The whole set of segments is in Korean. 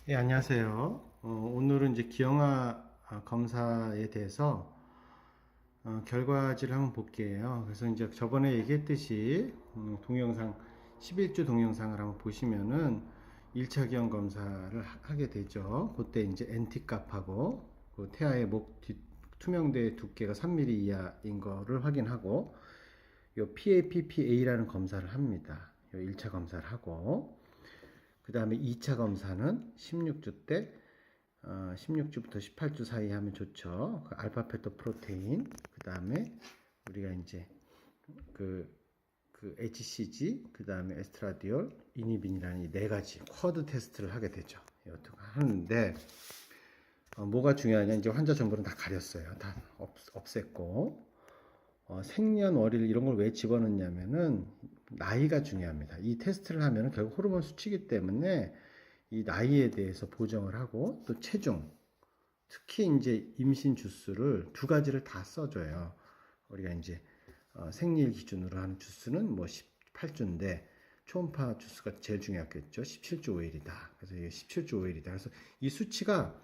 예, 안녕하세요. 오늘은 이제 기형아 검사에 대해서 결과지를 한번 볼게요. 그래서 이제 저번에 얘기했듯이 동영상 11주 동영상을 한번 보시면은 1차 기형 검사를 하게 되죠. 그때 이제 NT 값하고 그 태아의 목 투명대 두께가 3mm 이하인 거를 확인하고 요 PAPPA라는 검사를 합니다. 요 1차 검사를 하고 그 다음에 2차 검사는 16주 때 16주부터 18주 사이 하면 좋죠. 그 알파 페토 프로테인, 그 다음에 우리가 이제 그, 그 HCG, 그 다음에 에스트라디올, 이니빈이라는 이 네 가지 쿼드 테스트를 하게 되죠. 이것도 하는데 뭐가 중요하냐? 이제 환자 정보는 다 가렸어요. 다 없앴고 생년월일 이런 걸 왜 집어넣냐면은 나이가 중요합니다. 이 테스트를 하면은 결국 호르몬 수치이기 때문에 이 나이에 대해서 보정을 하고 또 체중, 특히 이제 임신 주수를 두 가지를 다 써줘요. 우리가 이제 생리일 기준으로 하는 주수는 뭐 18주인데 초음파 주수가 제일 중요하겠죠. 17주 5일이다. 그래서 이게 17주 5일이다. 그래서 이 수치가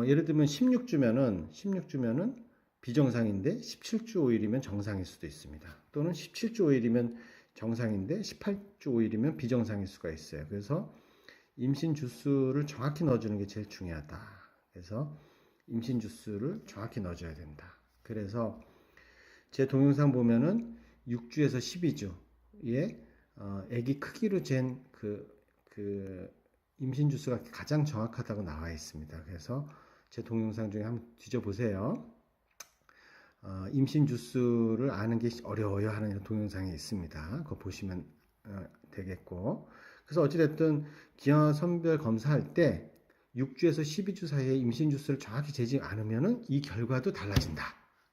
예를 들면 16주면은 비정상인데 17주 5일이면 정상일 수도 있습니다. 또는 17주 5일이면 정상인데 18주 5일이면 비정상일 수가 있어요. 그래서 임신 주수를 정확히 넣어주는 게 제일 중요하다. 그래서 임신 주수를 정확히 넣어줘야 된다. 그래서 제 동영상 보면은 6주에서 12주에 아기 크기로 잰 그 임신 주수가 가장 정확하다고 나와 있습니다. 그래서 제 동영상 중에 한번 뒤져보세요. 임신 주수를 아는 게 어려워요 하는 동영상이 있습니다. 그거 보시면 되겠고. 그래서 어찌됐든 기형아 선별 검사할 때 6주에서 12주 사이에 임신 주수를 정확히 재지 않으면은 이 결과도 달라진다.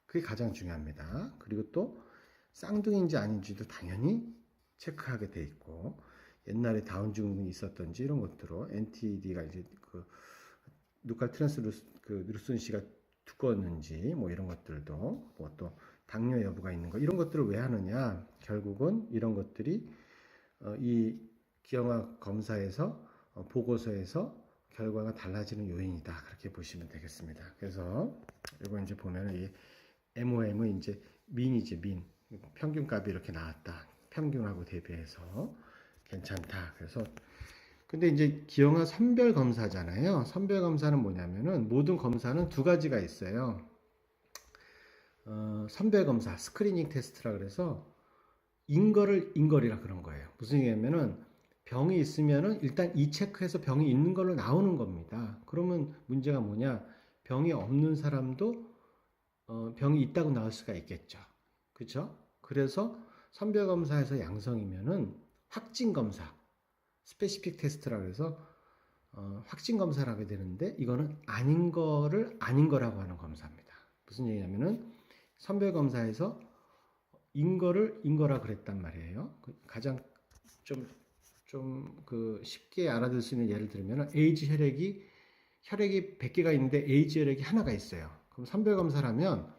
그게 가장 중요합니다. 그리고 또 쌍둥이인지 아닌지도 당연히 체크하게 돼 있고 옛날에 다운 증후군이 있었던지 이런 것들로 NTD가 이제 그 누칼 트랜스루슨시가 두꺼웠는지 뭐 이런 것들도 뭐 또 당뇨 여부가 있는 거 이런 것들을 왜 하느냐 결국은 이런 것들이 이 기형아 검사에서 보고서에서 결과가 달라지는 요인이다 그렇게 보시면 되겠습니다. 그래서 이거 이제 보면 이 MOM은 이제 민이지 민 평균값이 이렇게 나왔다 평균하고 대비해서 괜찮다. 그래서 근데 이제 기형아 선별 검사잖아요. 선별 검사는 뭐냐면은 모든 검사는 두 가지가 있어요. 선별 검사, 스크리닝 테스트라 그래서 인거리라 그런 거예요. 무슨 얘기냐면은 병이 있으면은 일단 이 체크해서 병이 있는 걸로 나오는 겁니다. 그러면 문제가 뭐냐? 병이 없는 사람도 병이 있다고 나올 수가 있겠죠. 그렇죠? 그래서 선별 검사에서 양성이면은 확진 검사, 스페시픽 테스트라 그래서 확진 검사를 하게 되는데 이거는 아닌 거를 아닌 거라고 하는 검사입니다. 무슨 얘기냐면은 선별 검사에서 인거를 인거라 그랬단 말이에요. 가장 좀 그 쉽게 알아들 수 있는 예를 들면 에이즈 혈액이 100개가 있는데 에이즈 혈액이 하나가 있어요. 그럼 선별 검사를 하면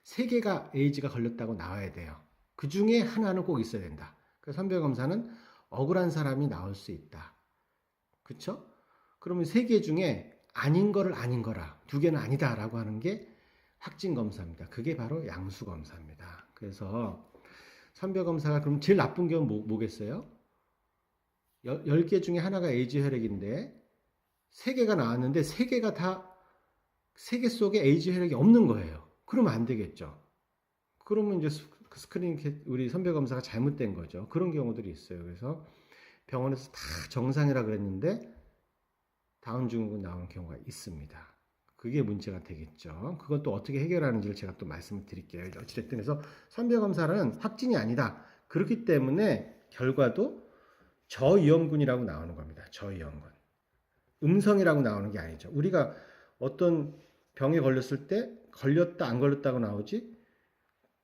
3개가 에이즈가 걸렸다고 나와야 돼요. 그 중에 하나는 꼭 있어야 된다. 그래서 선별 검사는 억울한 사람이 나올 수 있다. 그쵸? 그러면 3개 중에 아닌 거를 아닌 거라, 2개는 아니다라고 하는 게 확진 검사입니다. 그게 바로 양수 검사입니다. 그래서 선별 검사가 그럼 제일 나쁜 게 뭐겠어요? 10개 중에 하나가 에이즈 혈액인데 3개가 나왔는데 3개가 다 3개 속에 에이즈 혈액이 없는 거예요. 그러면 안 되겠죠. 그러면 이제 스크린 우리 선별 검사가 잘못된 거죠. 그런 경우들이 있어요. 그래서 병원에서 다 정상이라 그랬는데 다운 증후군 나오는 경우가 있습니다. 그게 문제가 되겠죠. 그건 또 어떻게 해결하는지를 제가 또 말씀을 드릴게요. 어찌됐든 그래서 선별 검사는 확진이 아니다. 그렇기 때문에 결과도 저위험군이라고 나오는 겁니다. 저위험군. 음성이라고 나오는 게 아니죠. 우리가 어떤 병에 걸렸을 때 걸렸다 안 걸렸다고 나오지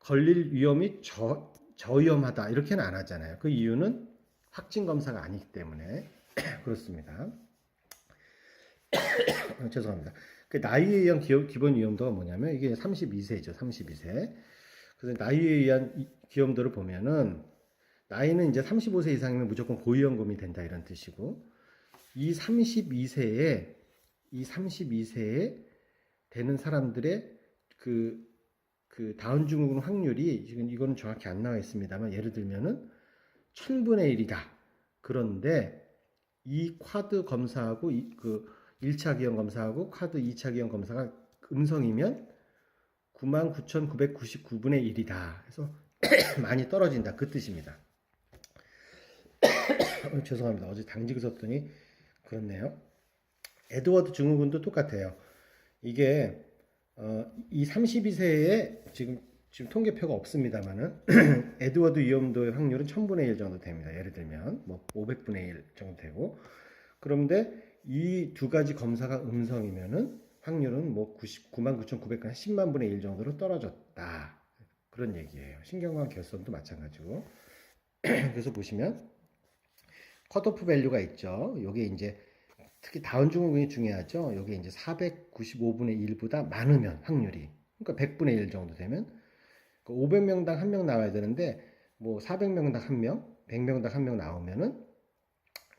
걸릴 위험이 저위험하다 이렇게는 안 하잖아요. 그 이유는 확진 검사가 아니기 때문에 그렇습니다. 죄송합니다. 그 나이에 의한 기본 위험도가 뭐냐면 이게 32세죠. 32세. 그래서 나이에 의한 위험도를 보면은 나이는 이제 35세 이상이면 무조건 고위험군이 된다 이런 뜻이고 이 32세에 되는 사람들의 다운 증후군 확률이 지금 이거는 정확히 안 나와 있습니다만 예를 들면은 1000분의 1이다. 그런데 이 쿼드 검사하고 1차 기형 검사하고 쿼드 2차 기형 검사가 음성이면 99,999분의 1이다. 그래서 많이 떨어진다. 그 뜻입니다. 죄송합니다. 어제 당직을 썼더니 그렇네요. 에드워드 증후군도 똑같아요. 이게 이 32세에 지금 통계표가 없습니다만은 에드워드 위험도의 확률은 1000분의 1 정도 됩니다. 예를 들면 뭐 500분의 1 정도 되고 그런데 이 두 가지 검사가 음성이면은 확률은 뭐 99,900, 10만 분의 1 정도로 떨어졌다. 그런 얘기예요. 신경관 결손도 마찬가지고. 그래서 보시면 컷오프 밸류가 있죠. 요게 이제 특히 다운 증후군이 중요하죠. 요게 이제 495분의 1보다 많으면 확률이 그러니까 100분의 1 정도 되면 500명당 1명 나와야 되는데 뭐 400명당 1명, 100명당 1명 나오면은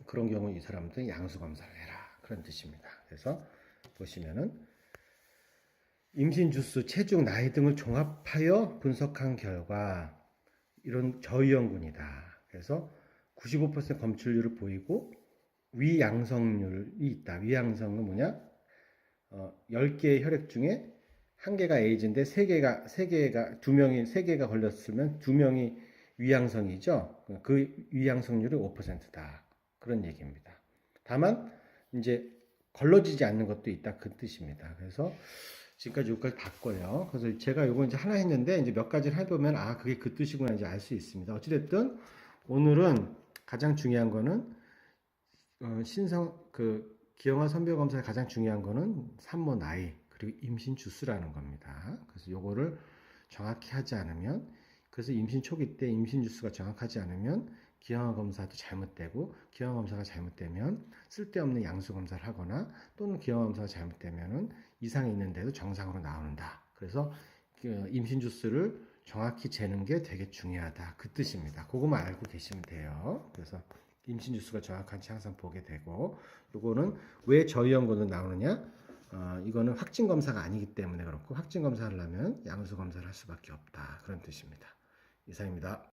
그런 경우 이 사람들은 양수 검사를 해라. 그런 뜻입니다. 그래서 보시면은 임신 주수, 체중, 나이 등을 종합하여 분석한 결과 이런 저위험군이다. 그래서 95% 검출률을 보이고 위양성률이 있다. 위양성은 뭐냐? 10개의 혈액 중에 1개가 에이즈인데 3개가 걸렸으면 2명이 위양성이죠. 그 위양성률이 5%다. 그런 얘기입니다. 다만 이제 걸러지지 않는 것도 있다. 그 뜻입니다. 그래서 지금까지 여기까지 봤고요. 그래서 제가 요거 이제 하나 했는데 이제 몇 가지를 해보면 그게 그 뜻이구나 이제 알 수 있습니다. 어찌됐든 오늘은 가장 중요한 거는 기형아 선별 검사의 가장 중요한 거는 산모 나이 그리고 임신 주수라는 겁니다. 그래서 요거를 정확히 하지 않으면 그래서 임신 초기 때 임신 주수가 정확하지 않으면 기형아 검사도 잘못되고 기형아 검사가 잘못되면 쓸데없는 양수 검사를 하거나 또는 기형아 검사가 잘못되면은 이상이 있는데도 정상으로 나온다. 그래서 임신 주수를 정확히 재는 게 되게 중요하다. 그 뜻입니다. 그거만 알고 계시면 돼요. 그래서 임신 주수가 정확한지 항상 보게 되고 요거는 왜 저위험군으로 나오느냐? 이거는 확진 검사가 아니기 때문에 그렇고 확진 검사를 하면 양수 검사를 할 수밖에 없다. 그런 뜻입니다. 이상입니다.